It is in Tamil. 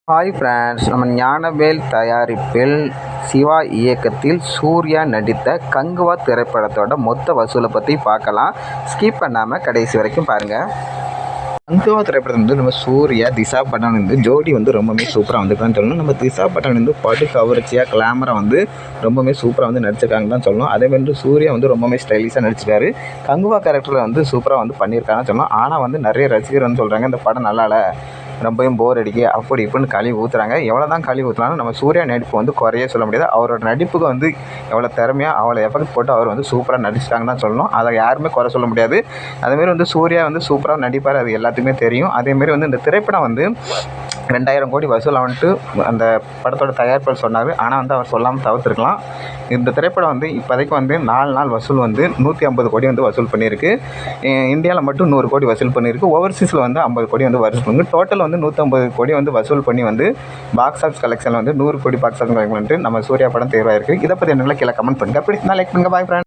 ஹாய் ஃப்ரெண்ட்ஸ், நம்ம ஞானவேல் தயாரிப்பில் சிவா இயக்கத்தில் சூர்யா நடித்த கங்குவா திரைப்படத்தோட மொத்த வசூலை பற்றி பார்க்கலாம். ஸ்கிப் பண்ணாமல் கடைசி வரைக்கும் பாருங்கள். கங்குவா திரைப்படத்தில் நம்ம சூர்யா திஷா பட்டான் ஜோடி ரொம்பவுமே சூப்பராக வந்துருக்கான்னு சொல்லணும். நம்ம திஷா பட்டான் படு கவர்ச்சியாக கிளாமராக ரொம்பவுமே சூப்பராக நடிச்சிருக்காங்கன்னு தான் சொல்லணும். அதேமாதிரி சூர்யா ரொம்பவுமே ஸ்டைலிஷாக நடிச்சிருக்காரு. கங்குவா கேரக்டரில் சூப்பராக பண்ணியிருக்காங்கன்னு சொல்லணும். ஆனால் நிறைய ரசிகர் சொல்கிறாங்க இந்த படம் நல்லா இல்லை, ரொம்பவும் போர் அடிக்க அப்படி இப்படின்னு கழுவி ஊற்றுறாங்க. எவ்வளோ தான் கழுவி ஊற்றலாலும் நம்ம சூர்யா நடிப்பு குறையே சொல்ல முடியாது. அவரோட நடிப்புக்கு எவ்வளோ திறமையாக அவ்வளோ எஃபெக்ட் போட்டு அவர் சூப்பராக நடிச்சிட்டாங்கன்னு தான் சொல்லணும். அதை யாருமே குறை சொல்ல முடியாது. அதேமாரி சூர்யா சூப்பராக நடிப்பார், அது எல்லாத்துக்குமே தெரியும். அதேமாரி இந்த திரைப்படம் 2000 கோடி வசூல் அந்த படத்தோட தயாரிப்பாளர் சொன்னார். ஆனால் அவர் சொல்லாமல் தவிர்த்துருக்கலாம். இந்த திரைப்படம் இப்போதைக்கு 4 நாள் வசூல் 150 கோடி வசூல் பண்ணியிருக்கு. இந்தியாவில் மட்டும் 100 கோடி வசூல் பண்ணியிருக்கு. ஓவர்சீஸில் 50 கோடி வசூல் பண்ணிருக்கு. டோட்டல் 150 கோடி வசூல் பண்ணி பாக்ஸ் ஆஃபீஸ் கலெக்ஷனில் 100 கோடி பாக்ஸ் ஆஃபீஸ் கலெக்ஷன் நம்ம சூர்யா படம் தேர்வாயிருக்கு. இதை பற்றி என்ன கீழே கமெண்ட் பண்ணுங்கள். அப்படி லைக் பண்ணுங்கள். Bye friends.